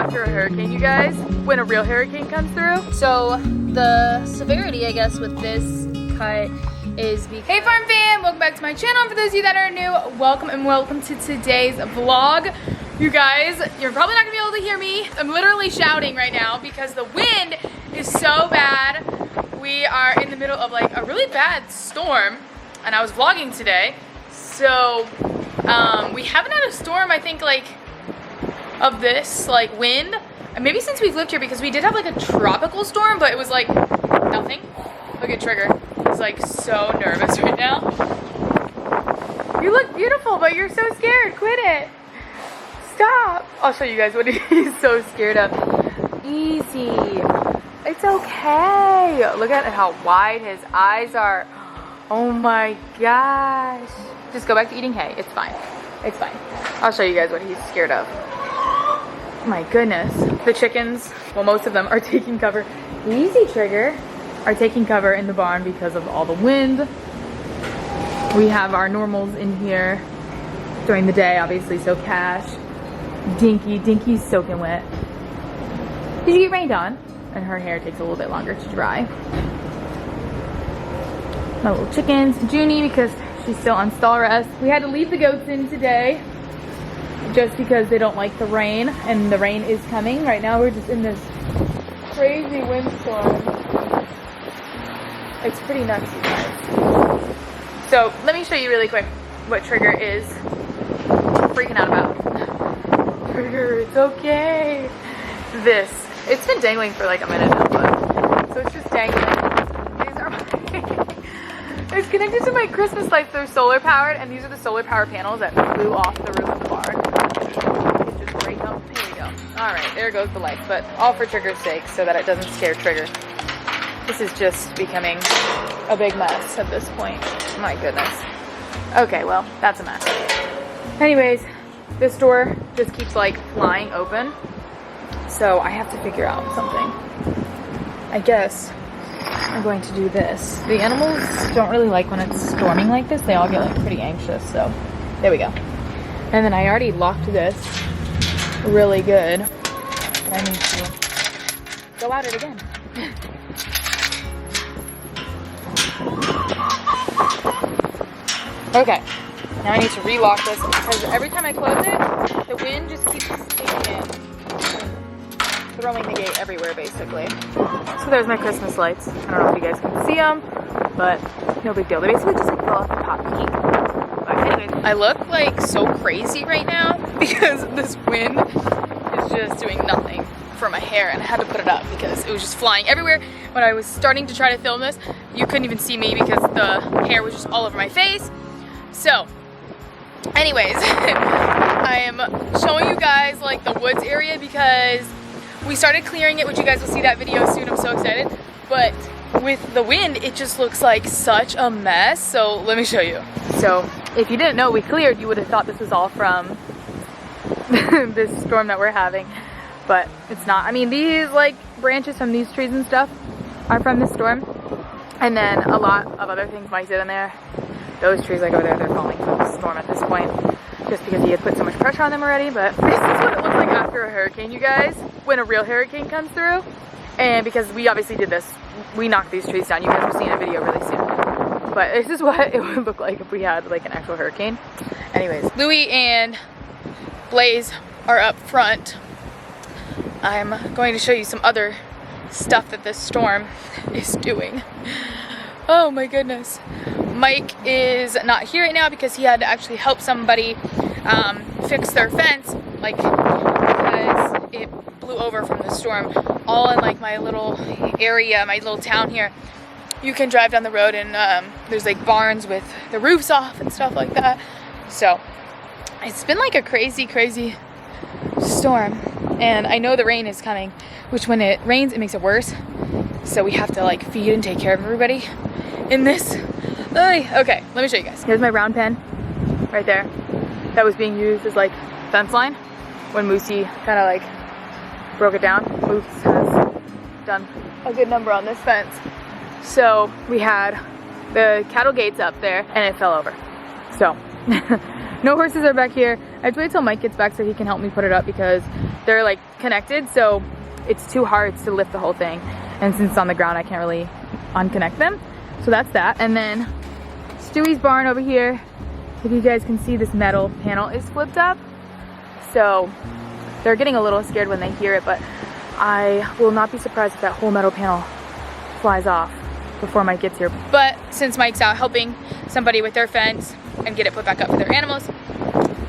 after a hurricane, you guys, when a real hurricane comes through. So the severity, I guess, with this cut is because... Hey farm fam, welcome back to my channel. For those of you that are new, welcome and welcome to today's vlog. You guys, you're probably not gonna be able to hear me. I'm literally shouting right now because the wind is so bad. We are in the middle of like a really bad storm, and I was vlogging today. So we haven't had a storm, I think, like of this like wind, and maybe since we've lived here, because we did have like a tropical storm, but it was like nothing. Look at Trigger. He's like so nervous right now. You look beautiful, but you're so scared. Quit it. Stop. I'll show you guys what he's so scared of. Easy. It's okay. Look at how wide his eyes are. Oh my gosh. Just go back to eating hay. It's fine. It's fine. I'll show you guys what he's scared of. My goodness. The chickens, well, most of them are taking cover. Easy, Trigger. Are taking cover in the barn because of all the wind. We have our normals in here during the day, obviously, so Cash. Dinky's soaking wet. Did you get rained on? And her hair takes a little bit longer to dry. My little chickens, Junie, because she's still on stall rest. We had to leave the goats in today just because they don't like the rain, and the rain is coming. Right now we're just in this crazy windstorm. It's pretty nuts, you guys. So let me show you really quick what Trigger is freaking out about. Trigger, it's okay. It's been dangling for like a minute now, but so it's just dangling. These are my it's connected to my Christmas lights. They're solar powered, and these are the solar power panels that flew off the roof of the barn. Just break them. Here we go. All right, there goes the lights, but all for Trigger's sake, so that it doesn't scare Trigger. This is just becoming a big mess at this point. My goodness. Okay, well, that's a mess. Anyways, this door just keeps like flying open. So I have to figure out something. I guess I'm going to do this. The animals don't really like when it's storming like this. They all get like pretty anxious, so there we go. And then I already locked this really good. I need to go at it again. Okay, now I need to relock this because every time I close it, the wind just keeps taking in, throwing the gate everywhere basically. So there's my Christmas lights. I don't know if you guys can see them, but no big deal. They basically just like fell off the top peak. But anyways, I look like so crazy right now because this wind is just doing nothing for my hair, and I had to put it up because it was just flying everywhere. When I was starting to try to film this, you couldn't even see me because the hair was just all over my face. So anyways, I am showing you guys like the woods area because we started clearing it, which you guys will see that video soon. I'm so excited. But with the wind, it just looks like such a mess. So let me show you. So if you didn't know we cleared, you would have thought this was all from this storm that we're having. But it's not. I mean, these like branches from these trees and stuff are from this storm. And then a lot of other things might sit in there. Those trees like over there, they're falling from the storm at this point. Just because he had put so much pressure on them already. But this is what it looks like after a hurricane, you guys. When a real hurricane comes through. And because we obviously did this, we knocked these trees down. You guys will see in a video really soon. But this is what it would look like if we had like an actual hurricane. Anyways, Louie and Blaze are up front. I'm going to show you some other stuff that this storm is doing. Oh my goodness. Mike is not here right now because he had to actually help somebody fix their fence, like because it blew over from the storm. All in like my little area, my little town here. You can drive down the road and there's like barns with the roofs off and stuff like that. So it's been like a crazy storm. And I know the rain is coming, which when it rains, it makes it worse. So we have to like feed and take care of everybody in this. Okay, let me show you guys. Here's my round pen right there that was being used as like fence line when Moosey kind of like broke it down. Moose has done a good number on this fence. So we had the cattle gates up there and it fell over. So no horses are back here. I have to wait till Mike gets back so he can help me put it up because they're like connected, so it's too hard to lift the whole thing. And since it's on the ground, I can't really unconnect them. So that's that. And then Stewie's barn over here, if you guys can see, this metal panel is flipped up. So they're getting a little scared when they hear it, but I will not be surprised if that whole metal panel flies off before Mike gets here. But since Mike's out helping somebody with their fence and get it put back up for their animals,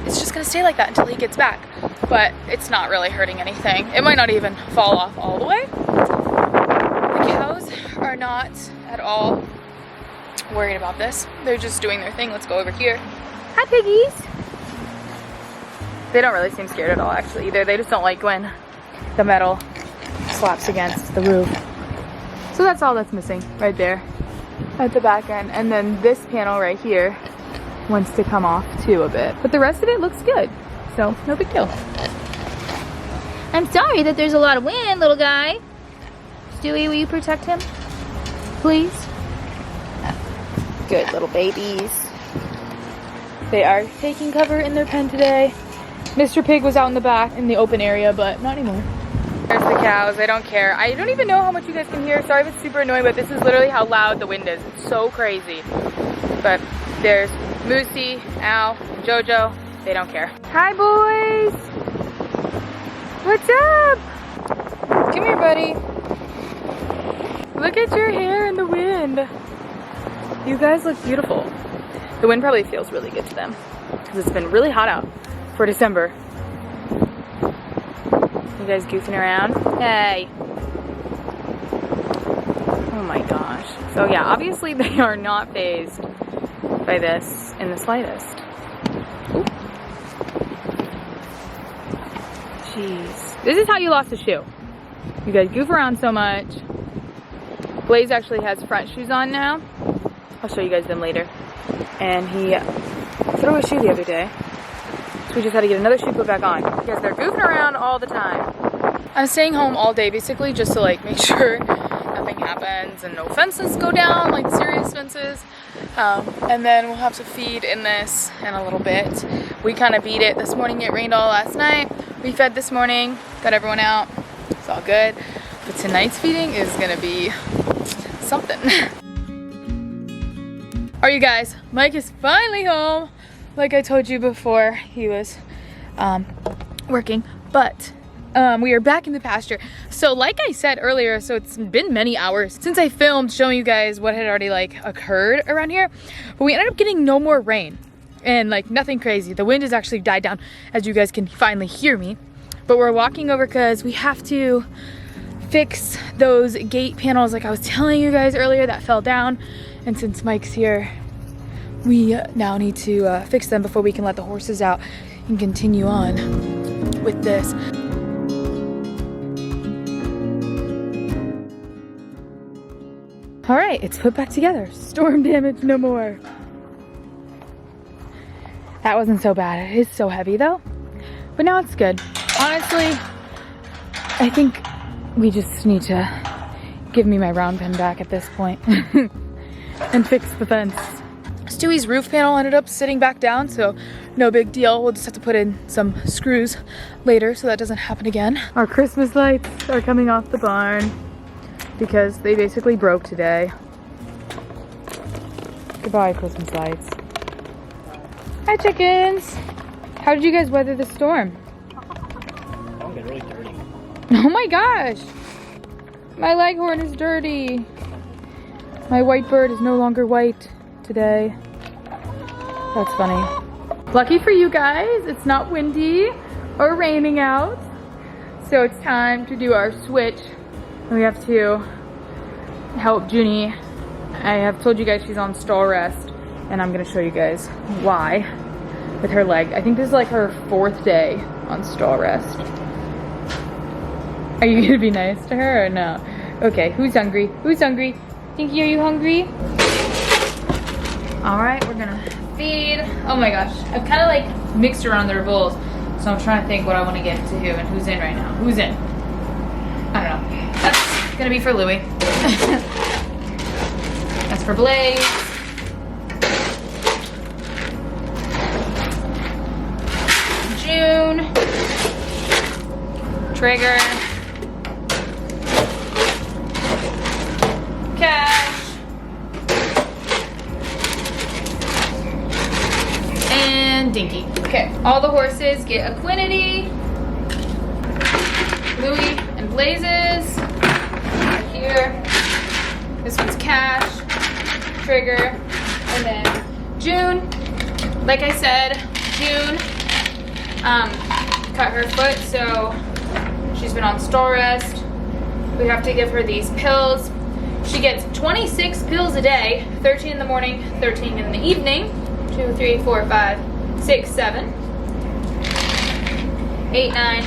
it's just gonna stay like that until he gets back. But it's not really hurting anything. It might not even fall off all the way. The cows are not at all worried about this. They're just doing their thing. Let's go over here. Hi, piggies. They don't really seem scared at all, actually, either. They just don't like when the metal slaps against the roof. So that's all that's missing right there at the back end. And then this panel right here wants to come off too a bit. But the rest of it looks good. So no big deal. I'm sorry that there's a lot of wind, little guy. Stewie, will you protect him? Please? Good little babies. They are taking cover in their pen today. Mr. Pig was out in the back in the open area, but not anymore. There's the cows. They don't care. I don't even know how much you guys can hear. Sorry if it's super annoying, but this is literally how loud the wind is. It's so crazy. But there's Moosey, Al, Jojo. They don't care. Hi, boys. What's up? Come here, buddy. Look at your hair in the wind. You guys look beautiful. The wind probably feels really good to them because it's been really hot out for December. You guys goofing around? Hey. Oh my gosh. So yeah, obviously they are not fazed by this in the slightest. Ooh. Jeez. This is how you lost a shoe. You guys goof around so much. Blaze actually has front shoes on now. I'll show you guys them later. And he threw a shoe the other day. So we just had to get another shoe put back on because they're goofing around all the time. I'm staying home all day basically just to like make sure nothing happens and no fences go down, like serious fences. And then we'll have to feed in this in a little bit. We kind of beat it this morning. It rained all last night. We fed this morning, got everyone out. It's all good. But tonight's feeding is gonna be something. Are you guys? Mike is finally home. Like I told you before, he was working, but we are back in the pasture. So like I said earlier, so it's been many hours since I filmed showing you guys what had already like occurred around here, but we ended up getting no more rain and like nothing crazy. The wind has actually died down, as you guys can finally hear me, but we're walking over because we have to fix those gate panels like I was telling you guys earlier that fell down. And since Mike's here, we now need to fix them before we can let the horses out and continue on with this. All right, it's put back together. Storm damage no more. That wasn't so bad. It is so heavy though, but now it's good. Honestly, I think we just need to give me my round pen back at this point and fix the fence. Stewie's roof panel ended up sitting back down, so no big deal. We'll just have to put in some screws later so that doesn't happen again. Our Christmas lights are coming off the barn because they basically broke today. Goodbye, Christmas lights. Hi, chickens. How did you guys weather the storm? I'm getting really dirty. Oh my gosh. My leghorn is dirty. My white bird is no longer white today. That's funny. Lucky for you guys, it's not windy or raining out. So it's time to do our switch. We have to help Junie. I have told you guys she's on stall rest, and I'm gonna show you guys why with her leg. I think this is like her 4th day on stall rest. Are you gonna be nice to her or no? Okay, who's hungry? Who's hungry? Tinky, are you hungry? All right, we're gonna feed. Oh my gosh, I've kind of like mixed around their bowls, so I'm trying to think what I want to give to who and who's in right now. Who's in? I don't know. That's gonna be for Louie. That's for Blaze. June, Trigger, Cash, and Dinky. Okay, all the horses get Equinity, Louie and Blazes, right here. This one's Cash, Trigger, and then June. Like I said, June cut her foot, so she's been on stall rest. We have to give her these pills. She gets 26 pills a day, 13 in the morning, 13 in the evening. 2, 3, 4, 5, 6, 7, 8, 9,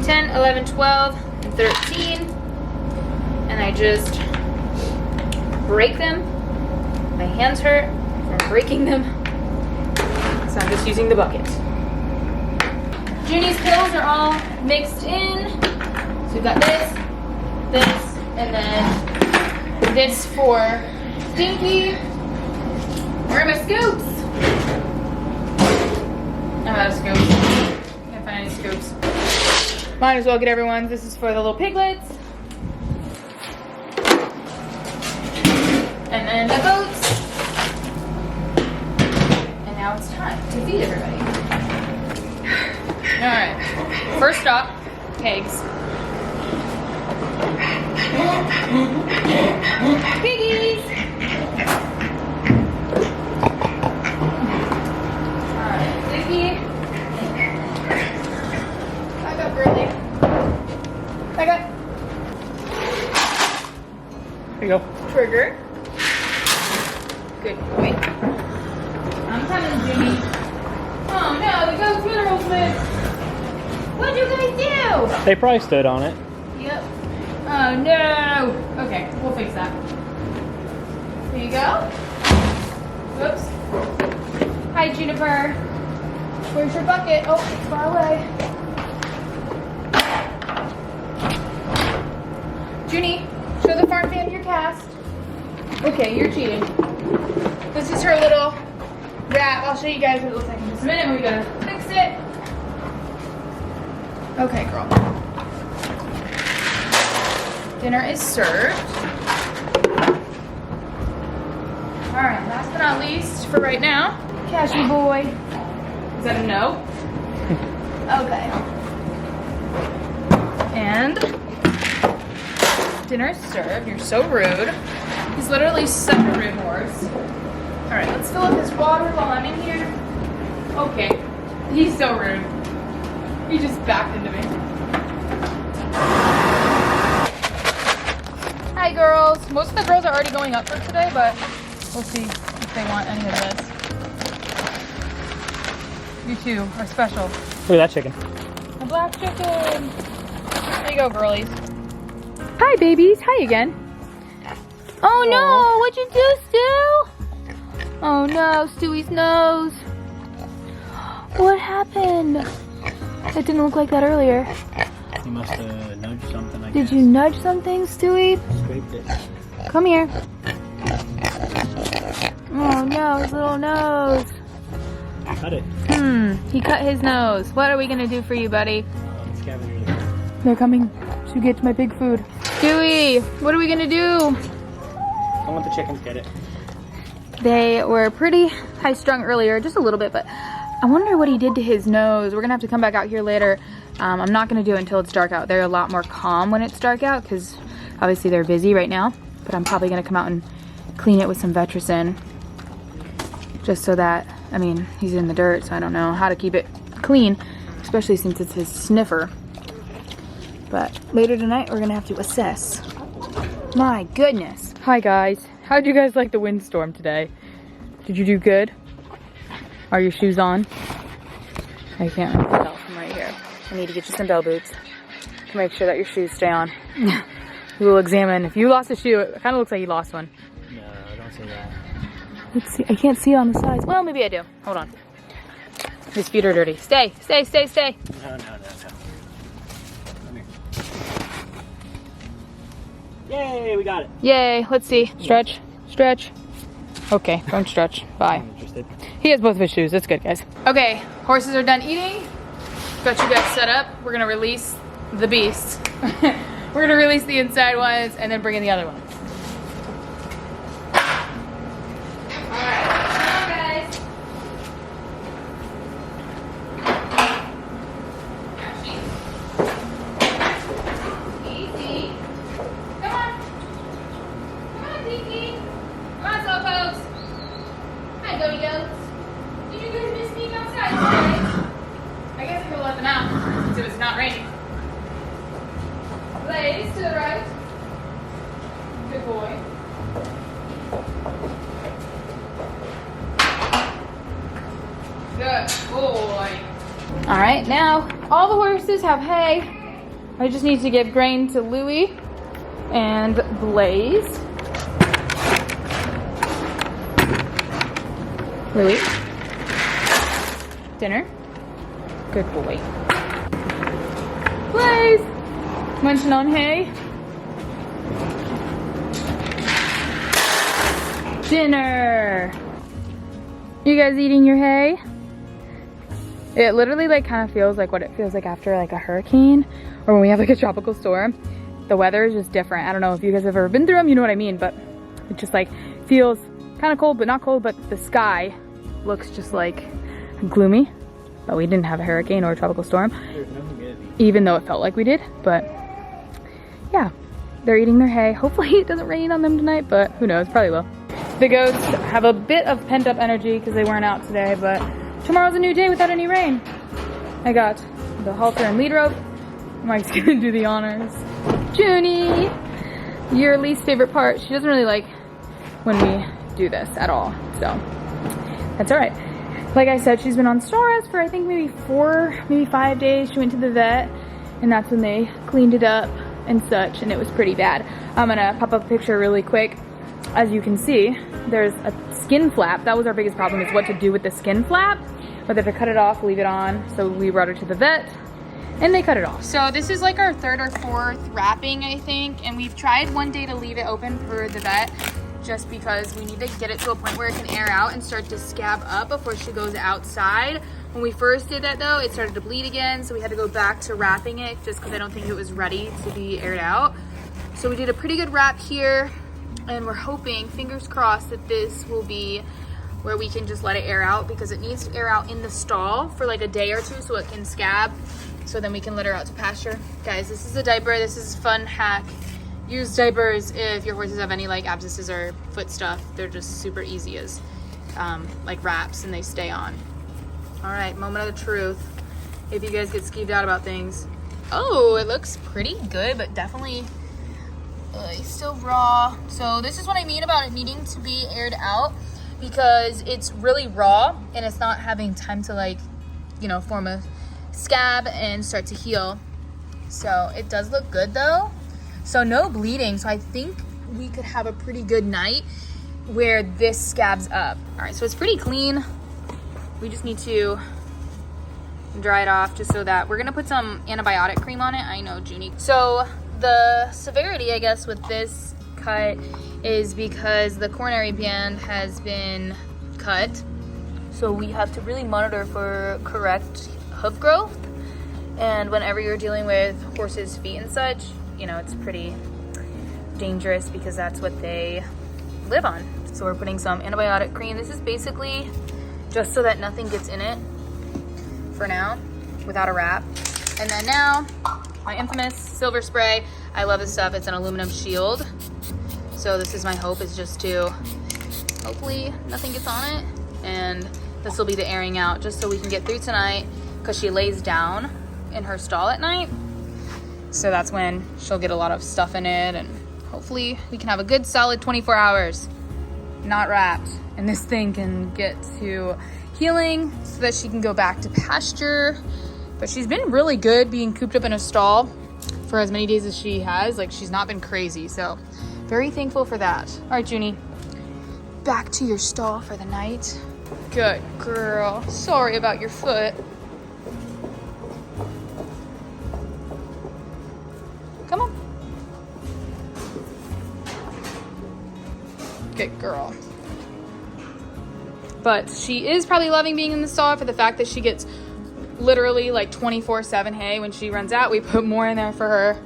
10, 11, 12, and 13. And I just break them. My hands hurt from breaking them. So I'm just using the bucket. Junie's pills are all mixed in. So we've got this, and then this for Dinky. Where are my scoops? I'm out of scoops. Can't find any scoops. Might as well get everyone's. This is for the little piglets. And then the goats. And now it's time to feed everybody. Alright. First stop, pigs. Piggies! Alright, Ziggy. Back up, girly. Back up. There you go. Trigger. Good boy. I'm coming, Jimmy. Oh no, the goat's mineral mix. What'd you guys do? They probably stood on it. Yep. Oh no. Okay, we'll fix that. Here you go. Whoops. Hi, Juniper. Where's your bucket? Oh, it's far away. Junie, show the farm fan your cast. Okay, you're cheating. This is her little wrap. I'll show you guys what it looks like in just a minute. We gotta fix it. Okay, girl. Dinner is served. All right, last but not least, for right now, Cashew boy. Is that a no? Okay. And dinner is served. You're so rude. He's literally such a rude horse. All right, let's fill up his water while I'm in here. Okay, he's so rude. He just backed into me. Hi, girls. Most of the girls are already going up for today, but we'll see if they want any of this. You two are special. Look at that chicken. A black chicken. There you go, girlies. Hi, babies. Hi again. Oh no, what'd you do, Stu? Oh no, Stewie's nose. What happened? It didn't look like that earlier. You must have nudged something, I guess. Did you nudge something, Stewie? Scraped it. Come here. Oh no, his little nose. Cut it. He cut his nose. What are we gonna do for you, buddy? Scavengers. They're coming to get my big food. Stewie, what are we gonna do? Don't let the chickens get it. They were pretty high strung earlier, just a little bit, but I wonder what he did to his nose. We're gonna have to come back out here later. I'm not gonna do it until it's dark out. They're a lot more calm when it's dark out because obviously they're busy right now, but I'm probably gonna come out and clean it with some Vetricin just so that, I mean, he's in the dirt, so I don't know how to keep it clean, especially since it's his sniffer. But later tonight, we're gonna have to assess. My goodness. Hi guys. How'd you guys like the windstorm today? Did you do good? Are your shoes on? I can't really tell from right here. I need to get you some bell boots to make sure that your shoes stay on. We will examine. If you lost a shoe, it kind of looks like you lost one. No, don't say that. Let's see. I can't see it on the sides. Well, maybe I do. Hold on. His feet are dirty. Stay, stay, stay, stay. No. Come here. Yay, we got it. Yay. Let's see. Stretch, stretch. Okay, don't stretch. Bye. I'm interested. He has both of his shoes. That's good, guys. Okay, horses are done eating. Got you guys set up. We're gonna release the beast. We're gonna release the inside ones and then bring in the other ones. Blaze to the right. Good boy. Good boy. All right, now all the horses have hay. I just need to give grain to Louie and Blaze. Louie. Dinner. Good boy. Blaze. Munching on hay. Dinner. You guys eating your hay? It literally like kind of feels like what it feels like after like a hurricane or when we have like a tropical storm. The weather is just different. I don't know if you guys have ever been through them, you know what I mean, but it just like feels kind of cold, but not cold, but the sky looks just like gloomy. But we didn't have a hurricane or a tropical storm, even though it felt like we did. But yeah, they're eating their hay. Hopefully it doesn't rain on them tonight, but who knows, probably will. The goats have a bit of pent up energy because they weren't out today, but tomorrow's a new day without any rain. I got the halter and lead rope. Mike's gonna do the honors. Junie, your least favorite part. She doesn't really like when we do this at all, so that's all right. Like I said, she's been on straw for I think maybe 4, maybe 5 days. She went to the vet and that's when they cleaned it up and such, and it was pretty bad. I'm gonna pop up a picture really quick. As you can see, there's a skin flap. That was our biggest problem, is what to do with the skin flap. Whether to cut it off, leave it on. So we brought her to the vet and they cut it off. So this is like our 3rd or 4th wrapping, I think. And we've tried one day to leave it open for the vet just because we need to get it to a point where it can air out and start to scab up before she goes outside. When we first did that though, it started to bleed again. So we had to go back to wrapping it just because I don't think it was ready to be aired out. So we did a pretty good wrap here. And we're hoping, fingers crossed, that this will be where we can just let it air out, because it needs to air out in the stall for like a day or 2 so it can scab, so then we can let her out to pasture. Guys, this is a diaper. This is a fun hack. Use diapers if your horses have any like abscesses or foot stuff. They're just super easy as like wraps, and they stay on. All right, moment of the truth. If you guys get skeeved out about things. Oh, it looks pretty good, but definitely still raw. So this is what I mean about it needing to be aired out, because it's really raw and it's not having time to like, you know, form a scab and start to heal. So it does look good though. So no bleeding. So I think we could have a pretty good night where this scabs up. All right, so it's pretty clean. We just need to dry it off just so that we're gonna put some antibiotic cream on it. I know, Junie. So the severity, I guess, with this cut is because the coronary band has been cut. So we have to really monitor for correct hoof growth. And whenever you're dealing with horses' feet and such, you know, it's pretty dangerous because that's what they live on. So we're putting some antibiotic cream. This is basically just so that nothing gets in it for now without a wrap. And then now, my infamous silver spray. I love this stuff. It's an aluminum shield. So this is my hope, is just to hopefully nothing gets on it. And this will be the airing out just so we can get through tonight, because she lays down in her stall at night. So that's when she'll get a lot of stuff in it, and hopefully we can have a good solid 24 hours not wrapped, and this thing can get to healing so that she can go back to pasture. But she's been really good being cooped up in a stall for as many days as she has. Like, she's not been crazy, so very thankful for that. All right, Junie, back to your stall for the night. Good girl. Sorry about your foot. Come on. Good girl. But she is probably loving being in the stall for the fact that she gets literally like 24/7 hay. When she runs out, we put more in there for her.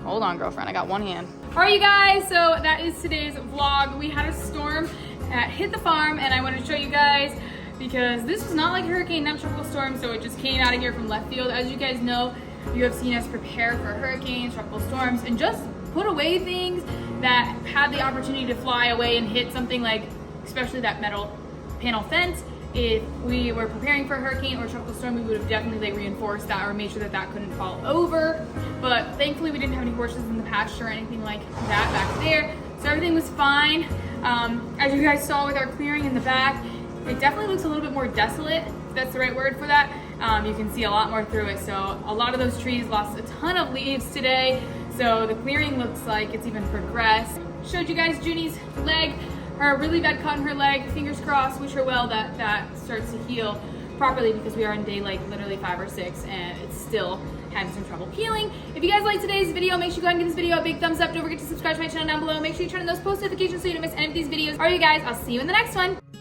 Hold on, girlfriend, I got one hand. All right, you guys, so that is today's vlog. We had a storm that hit the farm, and I wanted to show you guys because this was not like a hurricane, not a tropical storm, so it just came out of here from left field. As you guys know, you have seen us prepare for hurricanes, tropical storms, and just put away things that had the opportunity to fly away and hit something like, especially that metal panel fence. If we were preparing for a hurricane or a tropical storm, we would have definitely like reinforced that or made sure that that couldn't fall over. But thankfully we didn't have any horses in the pasture or anything like that back there. So everything was fine. As you guys saw with our clearing in the back, it definitely looks a little bit more desolate, if that's the right word for that. You can see a lot more through it. So a lot of those trees lost a ton of leaves today. So the clearing looks like it's even progressed. Showed you guys Junie's leg, her really bad cut in her leg. Fingers crossed, wish her well that that starts to heal properly because we are in day like literally 5 or 6 and it's still having some trouble healing. If you guys liked today's video, make sure you go ahead and give this video a big thumbs up. Don't forget to subscribe to my channel down below. Make sure you turn on those post notifications so you don't miss any of these videos. All right, you guys, I'll see you in the next one.